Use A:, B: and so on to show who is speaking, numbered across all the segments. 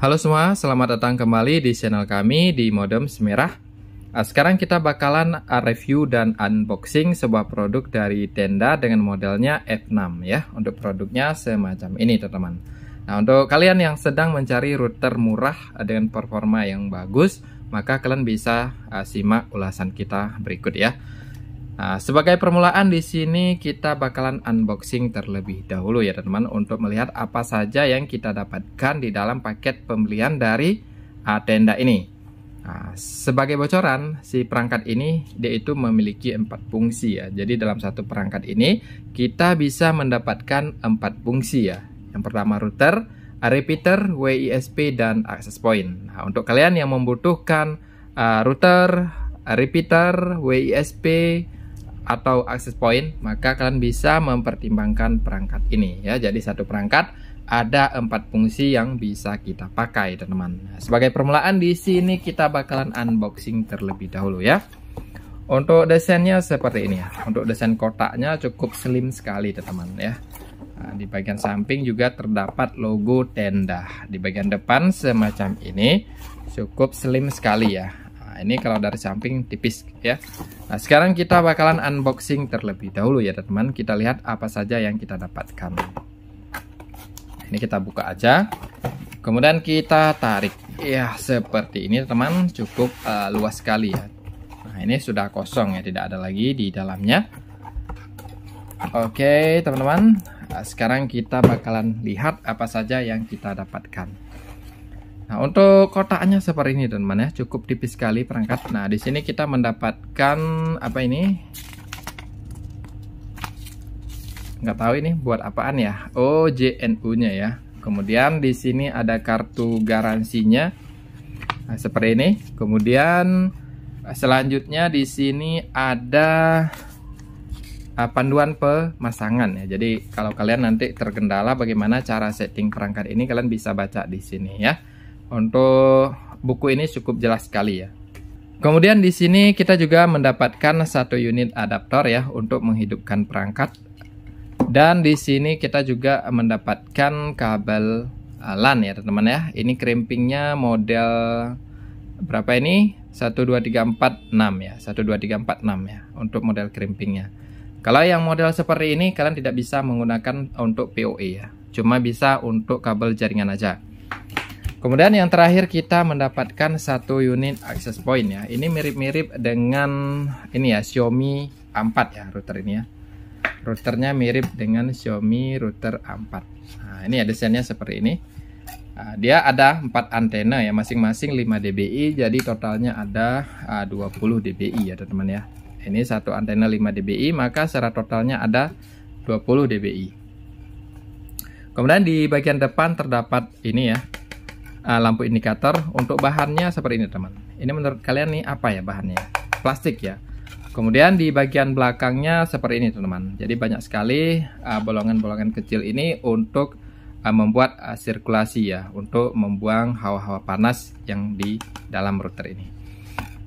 A: Halo semua, selamat datang kembali di channel kami di Modem Semerah. Sekarang kita bakalan review dan unboxing sebuah produk dari Tenda dengan modelnya F6 ya. Untuk produknya semacam ini teman-teman. Nah, untuk kalian yang sedang mencari router murah dengan performa yang bagus, maka kalian bisa simak ulasan kita berikut ya. Nah, sebagai permulaan di sini kita bakalan unboxing terlebih dahulu ya teman-teman, untuk melihat apa saja yang kita dapatkan di dalam paket pembelian dari Tenda ini. Nah, sebagai bocoran, si perangkat ini dia itu memiliki 4 fungsi ya. Jadi dalam satu perangkat ini kita bisa mendapatkan 4 fungsi ya. Yang pertama router, repeater, WISP, dan access point. Nah, untuk kalian yang membutuhkan router, repeater, WISP, atau access point, maka kalian bisa mempertimbangkan perangkat ini ya. Jadi satu perangkat ada 4 fungsi yang bisa kita pakai teman-teman. Nah, sebagai permulaan di sini kita bakalan unboxing terlebih dahulu ya. Untuk desainnya seperti ini ya. Untuk desain kotaknya cukup slim sekali teman-teman ya. Nah, di bagian samping juga terdapat logo Tenda. Di bagian depan semacam ini, cukup slim sekali ya. Ini kalau dari samping tipis ya. Nah, sekarang kita bakalan unboxing terlebih dahulu ya teman-teman. Kita lihat apa saja yang kita dapatkan. Ini kita buka aja. Kemudian kita tarik. Ya, seperti ini teman-teman. Cukup luas sekali ya. Nah, ini sudah kosong ya, tidak ada lagi di dalamnya. Oke teman-teman. Nah, sekarang kita bakalan lihat apa saja yang kita dapatkan. Nah, untuk kotaknya seperti ini teman-teman ya, cukup tipis sekali perangkat. Nah, di sini kita mendapatkan apa ini? Nggak tahu ini buat apaan ya. Oh, JNU-nya ya. Kemudian di sini ada kartu garansinya. Nah, seperti ini. Kemudian selanjutnya di sini ada panduan pemasangan ya. Jadi kalau kalian nanti terkendala bagaimana cara setting perangkat ini, kalian bisa baca di sini ya. Untuk buku ini cukup jelas sekali ya. Kemudian di sini kita juga mendapatkan 1 unit adaptor ya untuk menghidupkan perangkat. Dan di sini kita juga mendapatkan kabel LAN ya teman-teman ya. Ini crimpingnya model berapa ini? 12346 ya. 12346 ya untuk model crimpingnya. Kalau yang model seperti ini kalian tidak bisa menggunakan untuk PoE ya. Cuma bisa untuk kabel jaringan aja. Kemudian yang terakhir kita mendapatkan 1 unit access point ya. Ini mirip-mirip dengan ini ya, Xiaomi A4 ya router ini ya. Routernya mirip dengan Xiaomi router A4. Nah, ini ya desainnya seperti ini. Nah, dia ada 4 antena ya, masing-masing 5 dBi. Jadi totalnya ada 20 dBi ya teman-teman ya. Ini satu antena 5 dBi, maka secara totalnya ada 20 dBi. Kemudian di bagian depan terdapat ini ya, lampu indikator. Untuk bahannya seperti ini teman. Ini menurut kalian nih apa ya bahannya? Plastik ya. Kemudian di bagian belakangnya seperti ini teman-teman. Jadi banyak sekali bolongan-bolongan kecil ini untuk membuat sirkulasi ya, untuk membuang hawa-hawa panas yang di dalam router ini.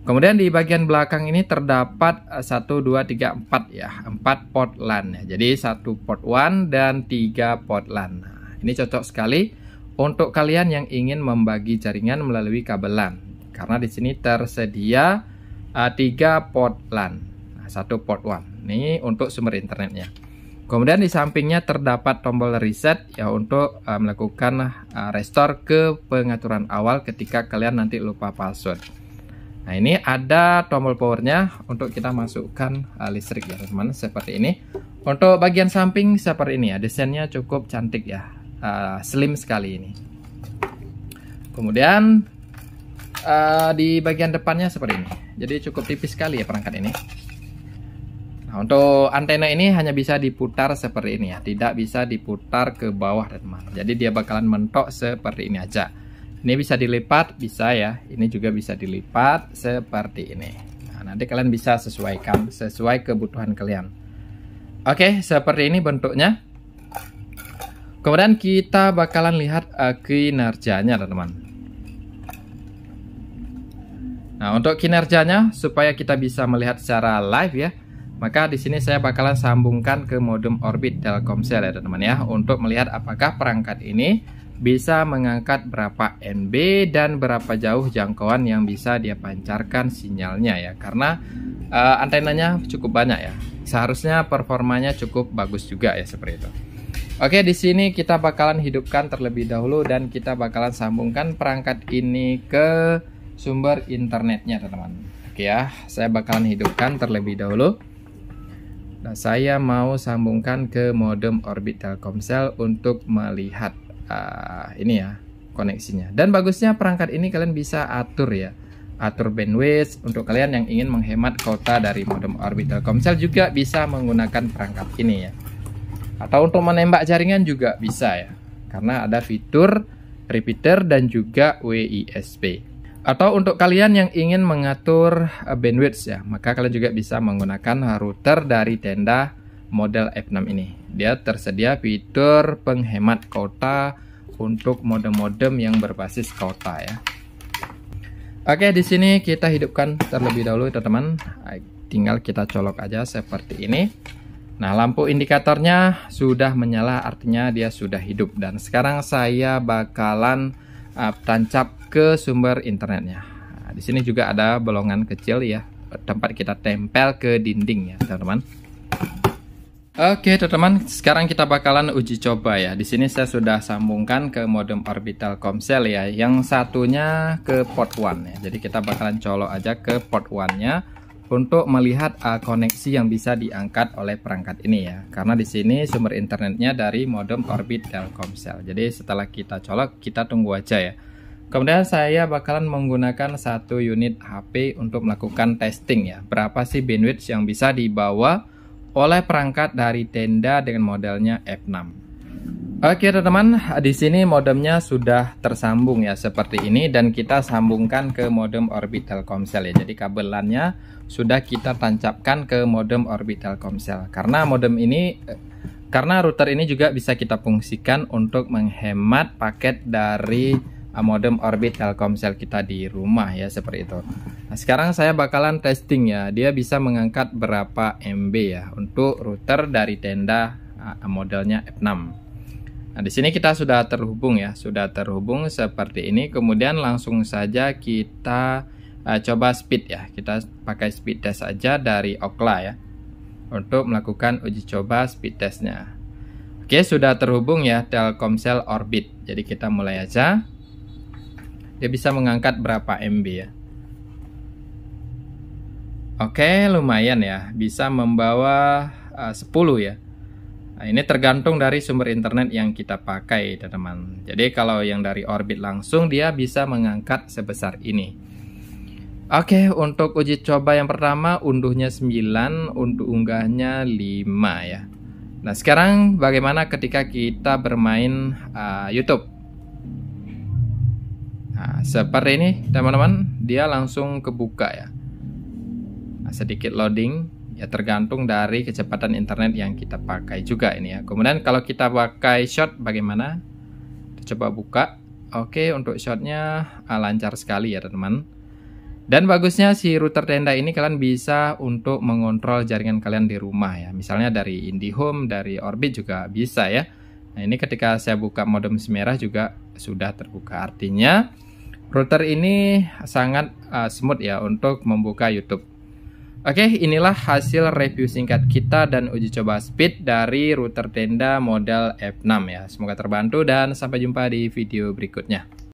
A: Kemudian di bagian belakang ini terdapat 1, 2, 3, 4 ya, 4 port LAN ya. Jadi 1 port WAN dan 3 port LAN. Nah, ini cocok sekali untuk kalian yang ingin membagi jaringan melalui kabel LAN, karena di sini tersedia 3 port LAN, 1 port WAN. Ini untuk sumber internetnya. Kemudian di sampingnya terdapat tombol reset ya, untuk melakukan restore ke pengaturan awal ketika kalian nanti lupa password. Nah, ini ada tombol powernya untuk kita masukkan listrik ya teman-teman, seperti ini. Untuk bagian samping seperti ini ya, desainnya cukup cantik ya. Slim sekali ini. Kemudian di bagian depannya seperti ini. Jadi cukup tipis sekali ya perangkat ini. Nah, untuk antena ini hanya bisa diputar seperti ini ya, tidak bisa diputar ke bawah teman-teman. Jadi dia bakalan mentok seperti ini aja. Ini bisa dilipat, bisa ya. Ini juga bisa dilipat seperti ini. Nah, nanti kalian bisa sesuaikan sesuai kebutuhan kalian. Oke, seperti ini bentuknya. Kemudian kita bakalan lihat kinerjanya teman-teman. Nah, untuk kinerjanya supaya kita bisa melihat secara live ya, maka di sini saya bakalan sambungkan ke modem Orbit Telkomsel ya teman-teman ya, untuk melihat apakah perangkat ini bisa mengangkat berapa NB dan berapa jauh jangkauan yang bisa dia pancarkan sinyalnya ya. Karena antenanya cukup banyak ya. Seharusnya performanya cukup bagus juga ya seperti itu. Oke, di sini kita bakalan hidupkan terlebih dahulu dan kita bakalan sambungkan perangkat ini ke sumber internetnya, teman-teman. Oke ya, saya bakalan hidupkan terlebih dahulu. Nah, saya mau sambungkan ke modem Orbit Telkomsel untuk melihat ini ya koneksinya. Dan bagusnya perangkat ini kalian bisa atur ya. Atur bandwidth untuk kalian yang ingin menghemat kuota dari modem Orbit Telkomsel juga bisa menggunakan perangkat ini ya. Atau untuk menembak jaringan juga bisa ya, karena ada fitur repeater dan juga WISP. Atau untuk kalian yang ingin mengatur bandwidth ya, maka kalian juga bisa menggunakan router dari tenda model F6 ini. Dia tersedia fitur penghemat kuota untuk modem-modem yang berbasis kuota ya. Oke, di sini kita hidupkan terlebih dahulu teman-teman. Tinggal kita colok aja seperti ini. Nah, lampu indikatornya sudah menyala, artinya dia sudah hidup. Dan sekarang saya bakalan tancap ke sumber internetnya. Nah, di sini juga ada bolongan kecil ya, tempat kita tempel ke dinding ya, teman-teman. Oke, teman-teman, sekarang kita bakalan uji coba ya. Di sini saya sudah sambungkan ke modem Orbit Telkomsel ya, yang satunya ke port 1 ya. Jadi kita bakalan colok aja ke port 1-nya. Untuk melihat koneksi yang bisa diangkat oleh perangkat ini ya, karena di sini sumber internetnya dari modem Orbit Telkomsel. Jadi setelah kita colok, kita tunggu aja ya. Kemudian saya bakalan menggunakan satu unit HP untuk melakukan testing ya, berapa sih bandwidth yang bisa dibawa oleh perangkat dari tenda dengan modelnya F6. Oke teman-teman, di sini modemnya sudah tersambung ya seperti ini, dan kita sambungkan ke modem Orbit Telkomsel ya. Jadi kabel LAN-nya sudah kita tancapkan ke modem Orbit Telkomsel. Karena router ini juga bisa kita fungsikan untuk menghemat paket dari modem Orbit Telkomsel kita di rumah ya, seperti itu. Nah, sekarang saya bakalan testing ya, dia bisa mengangkat berapa MB ya untuk router dari tenda modelnya F6. Nah, di sini kita sudah terhubung ya, sudah terhubung seperti ini. Kemudian langsung saja kita coba speed ya. Kita pakai speed test saja dari Ookla ya, untuk melakukan uji coba speed testnya. Oke, sudah terhubung ya Telkomsel Orbit. Jadi kita mulai aja. Dia bisa mengangkat berapa MB ya? Oke, lumayan ya, bisa membawa 10 ya. Nah, ini tergantung dari sumber internet yang kita pakai, teman-teman. Jadi kalau yang dari Orbit langsung, dia bisa mengangkat sebesar ini. Oke, untuk uji coba yang pertama, unduhnya 9, untuk unggahnya 5 ya. Nah, sekarang bagaimana ketika kita bermain YouTube? Nah, seperti ini, teman-teman, dia langsung kebuka ya. Nah, sedikit loading. Ya, tergantung dari kecepatan internet yang kita pakai juga ini ya. Kemudian kalau kita pakai shot bagaimana? Kita coba buka. Oke, untuk shotnya lancar sekali ya teman-teman. Dan bagusnya si router tenda ini kalian bisa untuk mengontrol jaringan kalian di rumah ya. Misalnya dari IndiHome, dari Orbit juga bisa ya. Nah, ini ketika saya buka modem merah juga sudah terbuka. Artinya router ini sangat smooth ya untuk membuka YouTube. Oke, inilah hasil review singkat kita dan uji coba speed dari router tenda model F6 ya. Semoga terbantu dan sampai jumpa di video berikutnya.